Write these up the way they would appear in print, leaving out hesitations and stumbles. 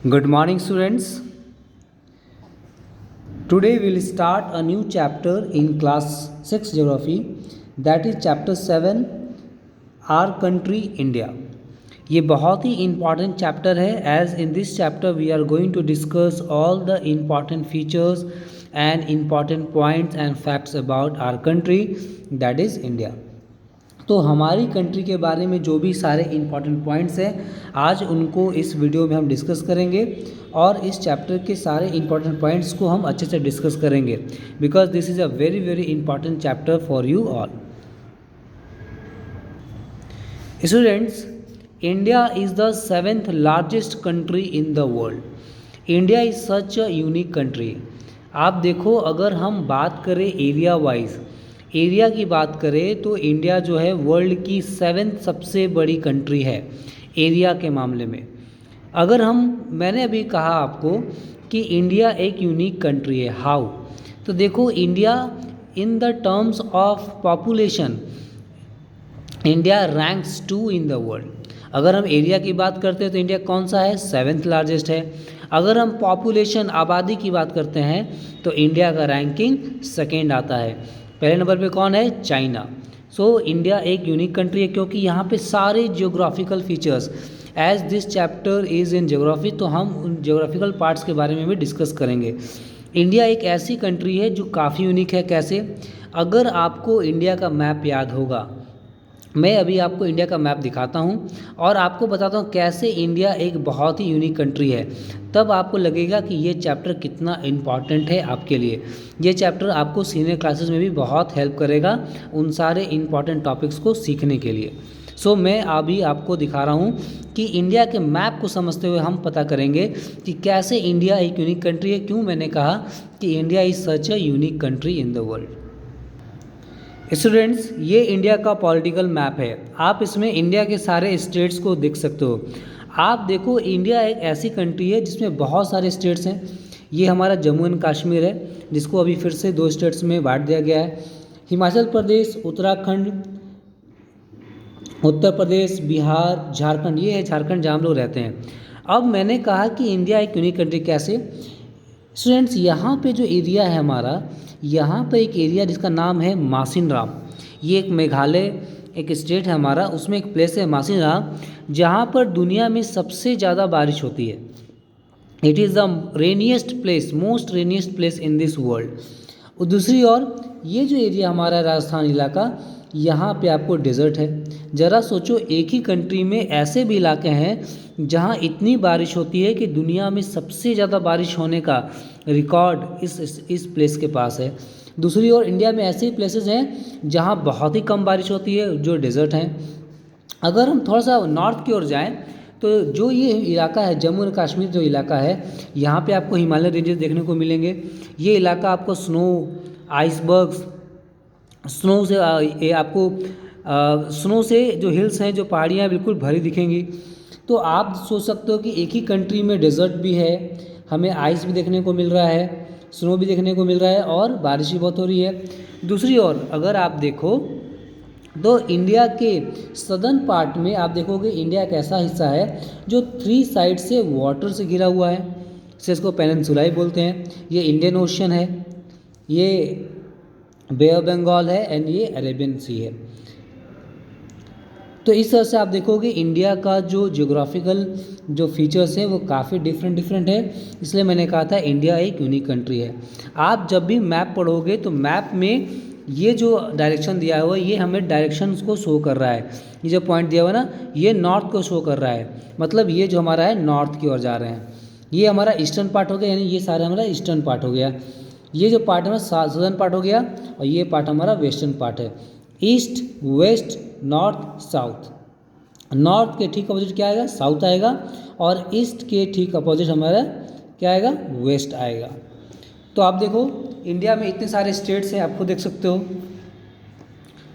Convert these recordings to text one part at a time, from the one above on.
Good morning, students. Today we will start a new chapter in class 6 geography, that is chapter 7 Our Country India. ये बहुत ही important chapter है as in this chapter we are going to discuss all the important features and important points and facts about our country that is India. तो हमारी country के बारे में जो भी सारे इम्पॉर्टेंट पॉइंट्स हैं आज उनको इस वीडियो में हम डिस्कस करेंगे और इस चैप्टर के सारे इम्पॉर्टेंट पॉइंट्स को हम अच्छे से डिस्कस करेंगे because this is a very very important chapter for you all students. India is the 7th largest country in the world. India is such a unique country. आप देखो, अगर हम बात करें एरिया वाइज, एरिया की बात करें तो इंडिया जो है वर्ल्ड की 7th सबसे बड़ी कंट्री है एरिया के मामले में। अगर मैंने अभी कहा आपको कि इंडिया एक यूनिक कंट्री है, हाउ? तो देखो, India in the terms of population India ranks 2 in the world. अगर हम एरिया की बात करते हैं तो इंडिया कौन सा है? 7th लार्जेस्ट है। अगर हम पॉपुलेशन आबादी की बात करते हैं तो इंडिया का रैंकिंग 2nd आता है। पहले नंबर पे कौन है? चाइना। सो इंडिया एक यूनिक कंट्री है क्योंकि यहाँ पे सारे geographical features, as this chapter is in geography, तो हम उन जियोग्राफिकल पार्ट्स के बारे में भी डिस्कस करेंगे। इंडिया एक ऐसी कंट्री है जो काफ़ी यूनिक है। कैसे? अगर आपको इंडिया का मैप याद होगा, मैं अभी आपको इंडिया का मैप दिखाता हूँ और आपको बताता हूँ कैसे इंडिया एक बहुत ही यूनिक कंट्री है, तब आपको लगेगा कि ये चैप्टर कितना इम्पॉर्टेंट है आपके लिए। ये चैप्टर आपको सीनियर क्लासेस में भी बहुत हेल्प करेगा उन सारे इम्पॉर्टेंट टॉपिक्स को सीखने के लिए। सो मैं अभी आपको दिखा रहा हूँ कि इंडिया के मैप को समझते हुए हम पता करेंगे कि कैसे इंडिया एक यूनिक कंट्री है। क्यों मैंने कहा कि India is such a unique country in the world. Students, ये इंडिया का पॉलिटिकल मैप है। आप इसमें इंडिया के सारे स्टेट्स को देख सकते हो। आप देखो, इंडिया एक ऐसी कंट्री है जिसमें बहुत सारे स्टेट्स हैं। ये हमारा जम्मू एंड कश्मीर है जिसको अभी फिर से 2 स्टेट्स में बांट दिया गया है। हिमाचल प्रदेश, उत्तराखंड, उत्तर प्रदेश, बिहार, झारखंड, ये है झारखंड जहाँ हम लोग रहते हैं। अब मैंने कहा कि इंडिया एक यूनिक कंट्री कैसे? स्टूडेंट्स, यहाँ पे जो एरिया है हमारा, यहाँ पे एक एरिया जिसका नाम है मासिनराम। ये एक मेघालय एक स्टेट है हमारा, उसमें एक प्लेस है मासिनराम जहाँ पर दुनिया में सबसे ज़्यादा बारिश होती है। It is the rainiest place, most rainiest place in this world. और दूसरी ओर ये जो एरिया हमारा राजस्थान इलाका, यहाँ पे आपको डेजर्ट है। ज़रा सोचो, एक ही कंट्री में ऐसे भी इलाके हैं जहाँ इतनी बारिश होती है कि दुनिया में सबसे ज़्यादा बारिश होने का रिकॉर्ड इस प्लेस के पास है। दूसरी ओर इंडिया में ऐसे प्लेसेस हैं जहाँ बहुत ही कम बारिश होती है, जो डेजर्ट हैं। अगर हम थोड़ा सा नॉर्थ की ओर जाएं तो जो ये इलाका है जम्मू एंड कश्मीर जो इलाका है, यहाँ पे आपको हिमालय रेंजेस देखने को मिलेंगे। ये इलाका आपको स्नो, आइसबर्ग्स, स्नो से ये आपको स्नो से जो हिल्स हैं, जो पहाड़ियाँ बिल्कुल भरी दिखेंगी। तो आप सोच सकते हो कि एक ही कंट्री में डेजर्ट भी है, हमें आइस भी देखने को मिल रहा है, स्नो भी देखने को मिल रहा है और बारिश भी बहुत हो रही है। दूसरी ओर अगर आप देखो तो इंडिया के सदर्न पार्ट में आप देखोगे इंडिया एक ऐसा हिस्सा है जो 3 साइड से वाटर से घिरा हुआ है, इसे इसको पेनिनसुला ही बोलते हैं। ये इंडियन ओशन है, ये बे ऑफ बंगाल है एंड ये अरेबियन सी है। तो इस तरह से आप देखोगे इंडिया का जो जियोग्राफिकल जो फीचर्स है वो काफ़ी डिफरेंट है। इसलिए मैंने कहा था इंडिया एक यूनिक कंट्री है। आप जब भी मैप पढ़ोगे तो मैप में ये जो डायरेक्शन दिया हुआ है ये हमें डायरेक्शंस को शो कर रहा है। ये जो पॉइंट दिया हुआ है ना, ये नॉर्थ को शो कर रहा है, मतलब ये जो हमारा है नॉर्थ की ओर जा रहे हैं। ये हमारा ईस्टर्न पार्ट हो गया, यानी ये सारा हमारा ईस्टर्न पार्ट हो गया। ये जो पार्ट है सदर्न पार्ट हो गया और ये पार्ट हमारा वेस्टर्न पार्ट है। East, west, north, south. North के ठीक अपोजिट क्या आएगा? साउथ आएगा और ईस्ट के ठीक अपोजिट हमारा क्या आएगा? वेस्ट आएगा। तो आप देखो इंडिया में इतने सारे स्टेट्स हैं, आपको देख सकते हो।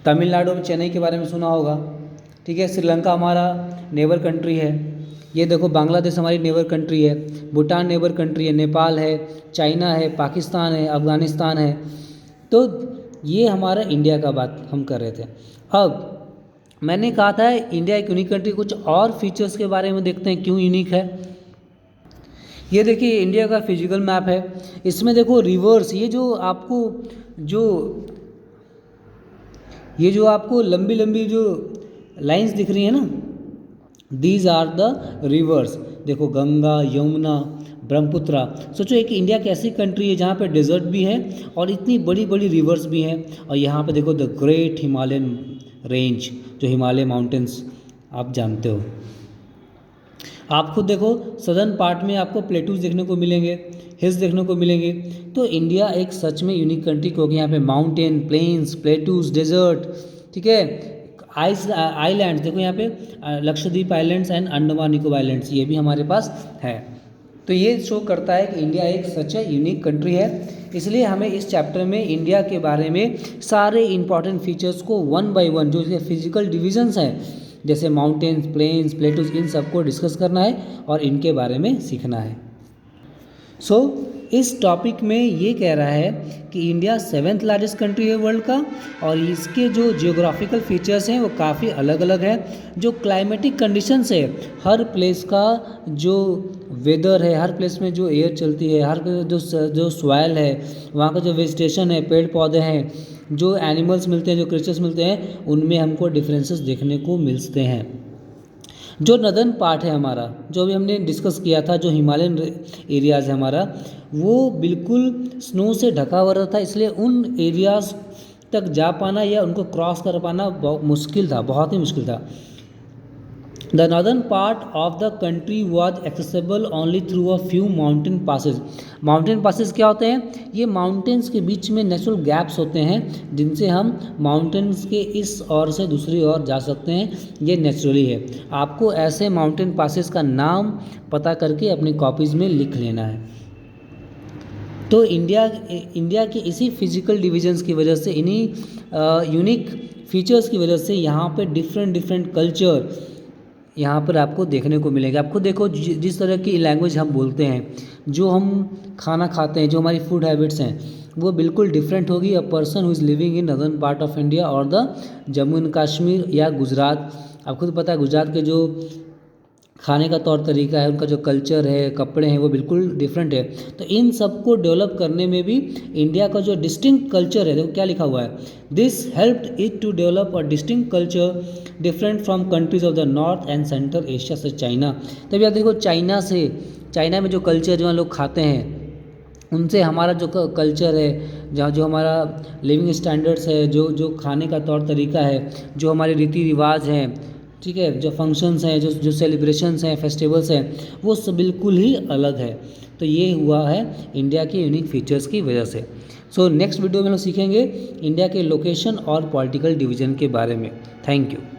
तमिलनाडु में चेन्नई के बारे में सुना होगा, ठीक है। श्रीलंका हमारा नेबर कंट्री है। ये देखो बांग्लादेश हमारी नेबर कंट्री है, भूटान नेबर कंट्री है, नेपाल है, चाइना है, पाकिस्तान है, अफगानिस्तान है। तो ये हमारा इंडिया का बात हम कर रहे थे। अब मैंने कहा था इंडिया एक यूनिक कंट्री, कुछ और फीचर्स के बारे में देखते हैं क्यों यूनिक है। ये देखिए इंडिया का फिजिकल मैप है। इसमें देखो रिवर्स, ये जो आपको लंबी लंबी जो लाइंस दिख रही है ना, दीज आर द रिवर्स। देखो गंगा, यमुना, ब्रह्मपुत्रा। सोचो एक इंडिया की ऐसी कंट्री है जहाँ पे डेजर्ट भी है और इतनी बड़ी बड़ी रिवर्स भी हैं, और यहाँ पे देखो द ग्रेट हिमालयन रेंज, जो हिमालय माउंटेन्स आप जानते हो। आप खुद देखो सदर्न पार्ट में आपको प्लेटूज देखने को मिलेंगे, हिल्स देखने को मिलेंगे। तो इंडिया एक सच में यूनिक कंट्री, क्योंकि यहाँ पे माउंटेन, प्लेन्स, प्लेटूज, डेजर्ट, ठीक है, आइलैंड्स। देखो यहाँ पे Lakshadweep islands and Andaman Nicobar islands, ये भी हमारे पास है। तो ये शो करता है कि इंडिया एक सच यूनिक कंट्री है। इसलिए हमें इस चैप्टर में इंडिया के बारे में सारे इंपॉर्टेंट फीचर्स को वन बाय वन, जो इसके फिजिकल डिविजन्स हैं जैसे माउंटेन्स, प्लेन्स, प्लेटूज, इन सबको डिस्कस करना है और इनके बारे में सीखना है। इस टॉपिक में ये कह रहा है कि इंडिया 7th लार्जेस्ट कंट्री है वर्ल्ड का, और इसके जो जियोग्राफिकल फीचर्स हैं वो काफ़ी अलग अलग हैं। जो क्लाइमेटिक कंडीशंस है, हर प्लेस का जो वेदर है, हर प्लेस में जो एयर चलती है, हर जो सॉइल है, वहाँ का जो वेजिटेशन है, पेड़ पौधे हैं, जो एनिमल्स मिलते हैं, जो क्रिएचर्स मिलते हैं, उनमें हमको डिफरेंसेस देखने को मिलते हैं। जो नदर्न पार्ट है हमारा, जो भी हमने डिस्कस किया था, जो हिमालयन एरियाज़ है हमारा, वो बिल्कुल स्नो से ढका हुआ रहता है, इसलिए उन एरियाज़ तक जा पाना या उनको क्रॉस कर पाना बहुत मुश्किल था, बहुत ही मुश्किल था। The northern part of the country was accessible only through a few mountain passes. Mountain passes क्या होते हैं? ये माउंटेन्स के बीच में नेचुरल गैप्स होते हैं, जिनसे हम माउंटेन्स के इस ओर से दूसरी ओर जा सकते हैं। ये नेचुरली है। आपको ऐसे माउंटेन पासेज का नाम पता करके अपनी कॉपीज़ में लिख लेना है। तो इंडिया के इसी फिजिकल डिविजन्स की वजह से, इन्हीं यूनिक फीचर्स की वजह से यहाँ पे डिफरेंट कल्चर यहाँ पर आपको देखने को मिलेगा। आप खुद देखो, जिस तरह की लैंग्वेज हम बोलते हैं, जो हम खाना खाते हैं, जो हमारी फूड हैबिट्स हैं, वो बिल्कुल डिफरेंट होगी a person who is living in northern part of India और द जम्मू एंड कश्मीर या गुजरात। आपको तो पता है गुजरात के जो खाने का तौर तरीका है, उनका जो कल्चर है, कपड़े हैं, वो बिल्कुल डिफरेंट है। तो इन सब को डेवलप करने में भी इंडिया का जो डिस्टिंक्ट कल्चर है, देखो क्या लिखा हुआ है, this helped it to develop a distinct culture different from countries of the north and central Asia से चाइना। तब याद देखो चाइना में जो कल्चर जो लोग खाते हैं, उनसे हमारा जो कल्चर है, जहाँ जो हमारा लिविंग स्टैंडर्ड्स है, जो खाने का तौर तरीका है, जो हमारे रीति रिवाज हैं, ठीक है, जो फंक्शंस हैं, जो सेलिब्रेशंस हैं, फेस्टिवल्स हैं, वो सब बिल्कुल ही अलग है। तो ये हुआ है इंडिया के यूनिक फीचर्स की वजह से। नेक्स्ट वीडियो में हम सीखेंगे इंडिया के लोकेशन और पॉलिटिकल डिवीज़न के बारे में। Thank you.